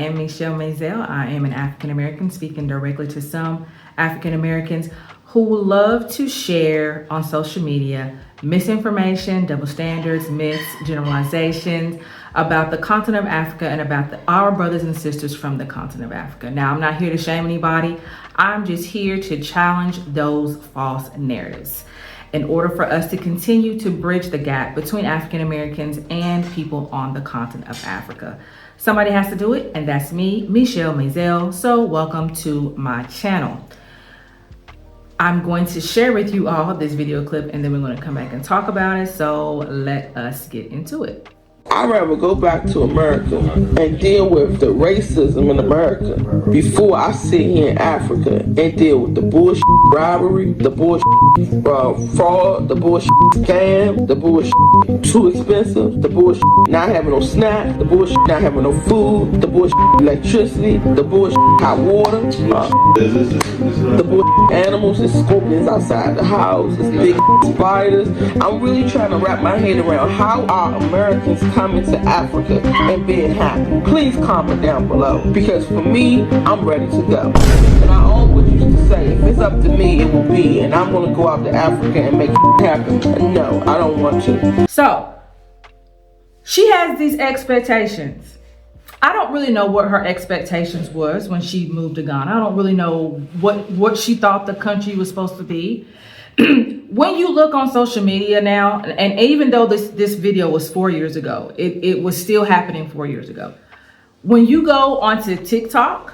am Michele Mazelleغ. I am an African American speaking directly to some African Americans who love to share on social media misinformation, double standards, myths, generalizations about the continent of Africa and about our brothers and sisters from the continent of Africa. Now, I'm not here to shame anybody. I'm just here to challenge those false narratives in order for us to continue to bridge the gap between African Americans and people on the continent of Africa. Somebody has to do it, and that's me, Michele Mazelleغ. So welcome to my channel. I'm going to share with you all this video clip, and then we're going to come back and talk about it. So let us get into it. I'd rather go back to America and deal with the racism in America before I sit here in Africa and deal with the bullshit robbery, the bullshit fraud, the bullshit scam, the bullshit too expensive, the bullshit not having no snack, the bullshit not having no food, the bullshit electricity, the bullshit hot water, the bullshit animals and scorpions outside the house, this big spiders. I'm really trying to wrap my head around how are Americans coming to Africa and being happy. Please comment down below, because for me, I'm ready to go. And I always used to say, if it's up to me, it will be, and I'm going to go out to Africa and make it happen. And no, I don't want to. So she has these expectations. I don't really know what her expectations was when she moved to Ghana. I don't really know what she thought the country was supposed to be. When you look on social media now, and even though this video was 4 years ago, it was still happening 4 years ago. When you go onto TikTok,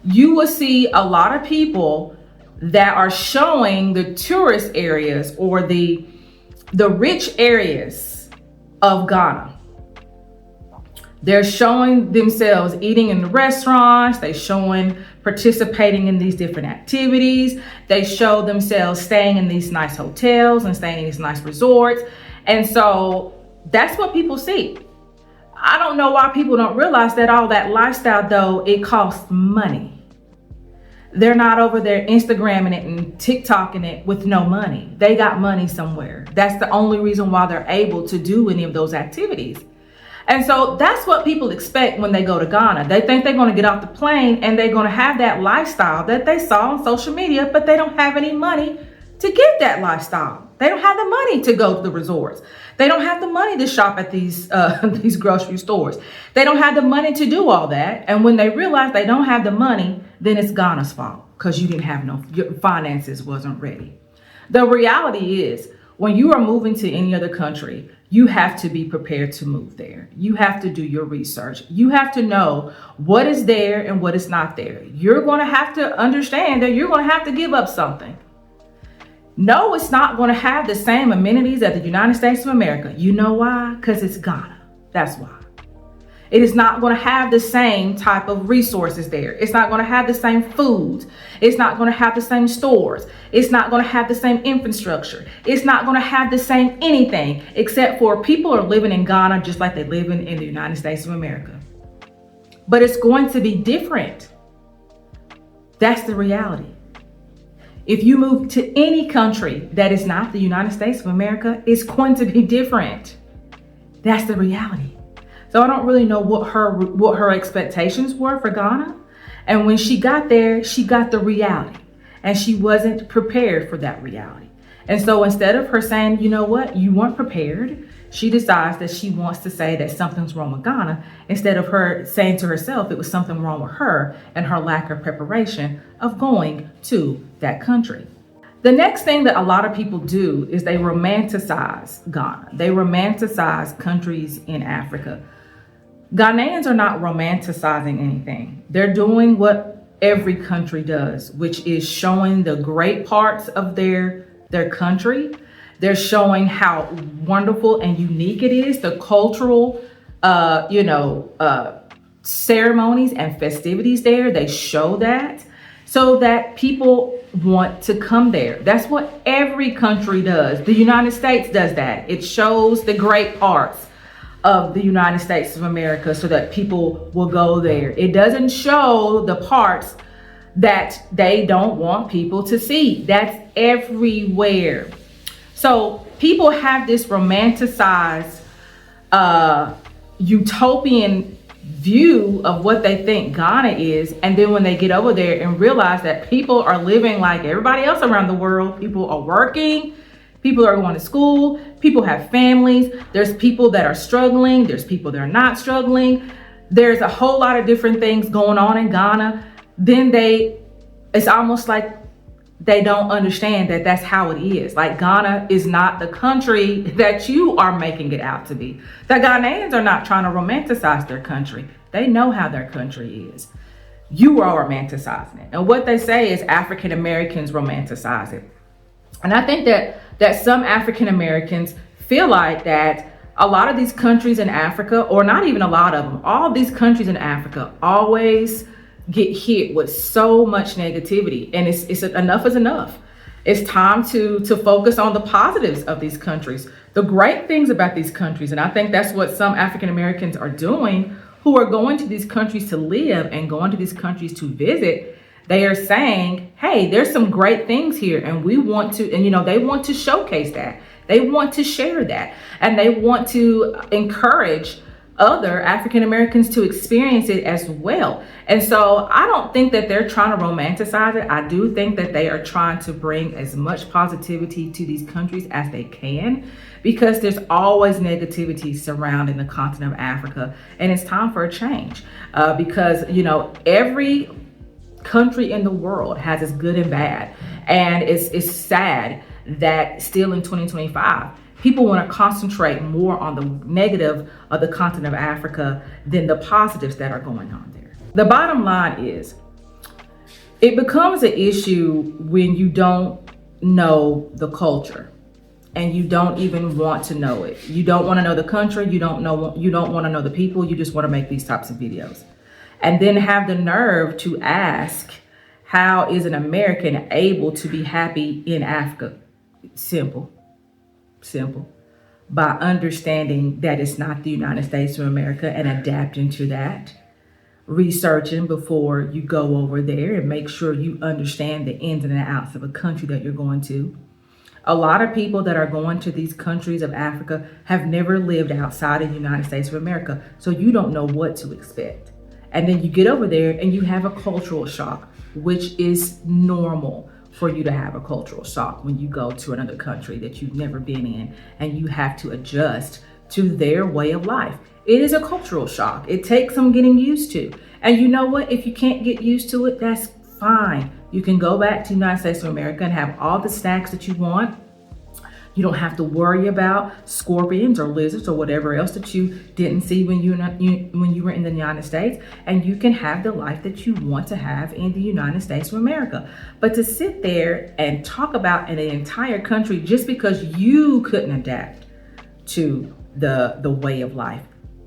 you will see a lot of people that are showing the tourist areas or the rich areas of Ghana. They're showing themselves eating in the restaurants. They're showing participating in these different activities. They show themselves staying in these nice hotels and staying in these nice resorts. And so that's what people see. I don't know why people don't realize that all that lifestyle, though, it costs money. They're not over there Instagramming it and TikToking it with no money. They got money somewhere. That's the only reason why they're able to do any of those activities. And so that's what people expect when they go to Ghana. They think they're going to get off the plane and they're going to have that lifestyle that they saw on social media, but they don't have any money to get that lifestyle. They don't have the money to go to the resorts. They don't have the money to shop at these grocery stores. They don't have the money to do all that. And when they realize they don't have the money, then it's Ghana's fault because you didn't have your finances wasn't ready. The reality is, when you are moving to any other country, you have to be prepared to move there. You have to do your research. You have to know what is there and what is not there. You're going to have to understand that you're going to have to give up something. No, it's not going to have the same amenities as the United States of America. You know why? Because it's Ghana. That's why. It is not going to have the same type of resources there. It's not going to have the same foods. It's not going to have the same stores. It's not going to have the same infrastructure. It's not going to have the same anything, except for people are living in Ghana just like they live in the United States of America. But it's going to be different. That's the reality. If you move to any country that is not the United States of America, it's going to be different. That's the reality. So I don't really know what her expectations were for Ghana. And when she got there, she got the reality. And she wasn't prepared for that reality. And so instead of her saying, you know what, you weren't prepared, she decides that she wants to say that something's wrong with Ghana, instead of her saying to herself it was something wrong with her and her lack of preparation of going to that country. The next thing that a lot of people do is they romanticize Ghana. They romanticize countries in Africa. Ghanaians are not romanticizing anything. They're doing what every country does, which is showing the great parts of their country. They're showing how wonderful and unique it is, the cultural, ceremonies and festivities there. They show that so that people want to come there. That's what every country does. The United States does that. It shows the great parts of the United States of America so that people will go there. It doesn't show the parts that they don't want people to see. That's everywhere. So people have this romanticized utopian view of what they think Ghana is, and then when they get over there and realize that people are living like everybody else around the world, people are working, people are going to school, people have families, there's people that are struggling, there's people that are not struggling, there's a whole lot of different things going on in Ghana, then it's almost like they don't understand that that's how it is. Like, Ghana is not the country that you are making it out to be. The Ghanaians are not trying to romanticize their country. They know how their country is. You are romanticizing it. And what they say is African Americans romanticize it. And I think that some African Americans feel like that a lot of these countries in Africa, or not even a lot of them, all these countries in Africa always get hit with so much negativity, and it's enough is enough. It's time to focus on the positives of these countries, the great things about these countries. And I think that's what some African Americans are doing, who are going to these countries to live and going to these countries to visit. They are saying, hey, there's some great things here, and we want to, and they want to showcase that, they want to share that, and they want to encourage other African Americans to experience it as well. And so I don't think that they're trying to romanticize it. I do think that they are trying to bring as much positivity to these countries as they can, because there's always negativity surrounding the continent of Africa, and it's time for a change. Because every country in the world has its good and bad, and it's sad that still in 2025 people want to concentrate more on the negative of the continent of Africa than the positives that are going on there. The bottom line is, it becomes an issue when you don't know the culture and you don't even want to know it. You don't want to know the country, you don't want to know the people, you just want to make these types of videos. And then have the nerve to ask, how is an American able to be happy in Africa? Simple. By understanding that it's not the United States of America and adapting to that. Researching before you go over there and make sure you understand the ins and outs of a country that you're going to. A lot of people that are going to these countries of Africa have never lived outside of the United States of America, so you don't know what to expect. And then you get over there and you have a cultural shock, which is normal for you to have a cultural shock when you go to another country that you've never been in and you have to adjust to their way of life. It is a cultural shock. It takes some getting used to. And you know what? If you can't get used to it, that's fine. You can go back to the United States of America and have all the snacks that you want. You don't have to worry about scorpions or lizards or whatever else that you didn't see when you were in the United States. And you can have the life that you want to have in the United States of America. But to sit there and talk about an entire country just because you couldn't adapt to the way of life,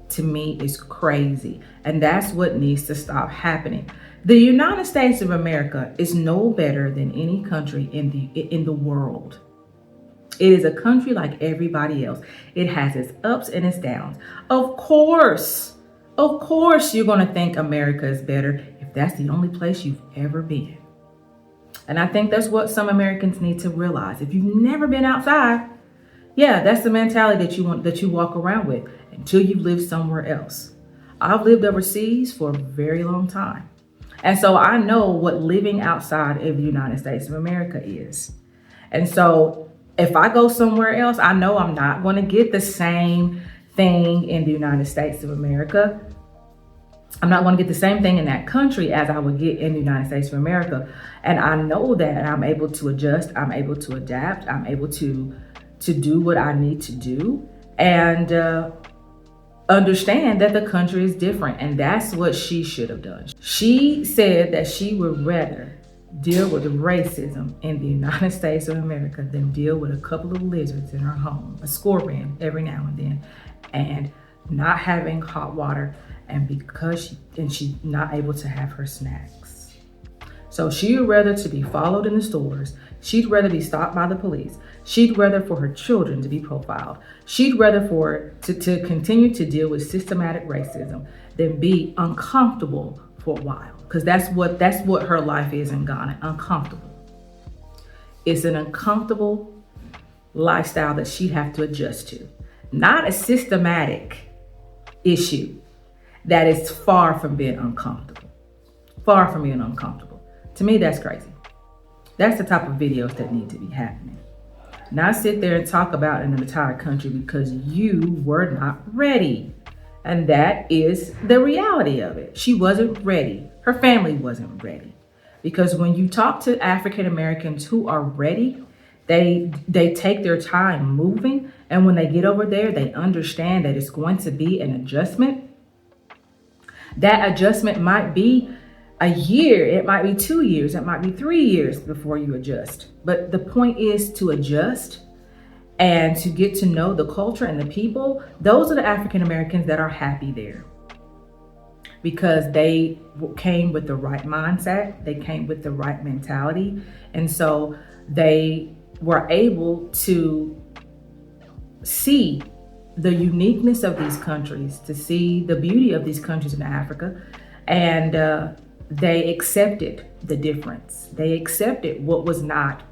to me, is crazy. And that's what needs to stop happening. The United States of America is no better than any country in the world. It is a country like everybody else. It has its ups and its downs. Of course, you're going to think America is better if that's the only place you've ever been. And I think that's what some Americans need to realize. If you've never been outside, yeah, that's the mentality that you walk around with until you've lived somewhere else. I've lived overseas for a very long time. And so I know what living outside of the United States of America is. And so if I go somewhere else, I know I'm not going to get the same thing in the United States of America. I'm not going to get the same thing in that country as I would get in the United States of America. And I know that I'm able to adjust, I'm able to adapt, I'm able to do what I need to do, and understand that the country is different. And that's what she should have done. She said that she would rather deal with racism in the United States of America than deal with a couple of lizards in her home, a scorpion every now and then, and not having hot water, and she's not able to have her snacks. So she would rather to be followed in the stores. She'd rather be stopped by the police. She'd rather for her children to be profiled. She'd rather for to continue to deal with systematic racism than be uncomfortable for a while. Because that's what her life is in Ghana, uncomfortable. It's an uncomfortable lifestyle that she'd have to adjust to. Not a systematic issue. that is far from being uncomfortable. Far from being uncomfortable. To me, that's crazy. That's the type of videos that need to be happening. Not sit there and talk about an entire country because you were not ready. And that is the reality of it. She wasn't ready. Her family wasn't ready. Because when you talk to African Americans who are ready, they take their time moving. And when they get over there, they understand that it's going to be an adjustment. That adjustment might be a year, it might be 2 years, it might be 3 years before you adjust. But the point is to adjust and to get to know the culture and the people. Those are the African Americans that are happy there because they came with the right mindset, they came with the right mentality, and so they were able to see the uniqueness of these countries, to see the beauty of these countries in Africa, and they accepted the difference. They accepted what was not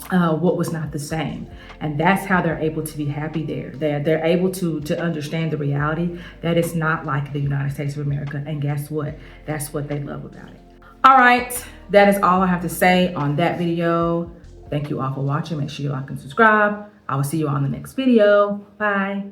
the same, and that's how they're able to be happy there. They're able to understand the reality that it's not like the United States of America. And guess what? That's what they love about it. All right, that is all I have to say on that video. Thank you all for watching. Make sure you like and subscribe. I will see you on the next video. Bye.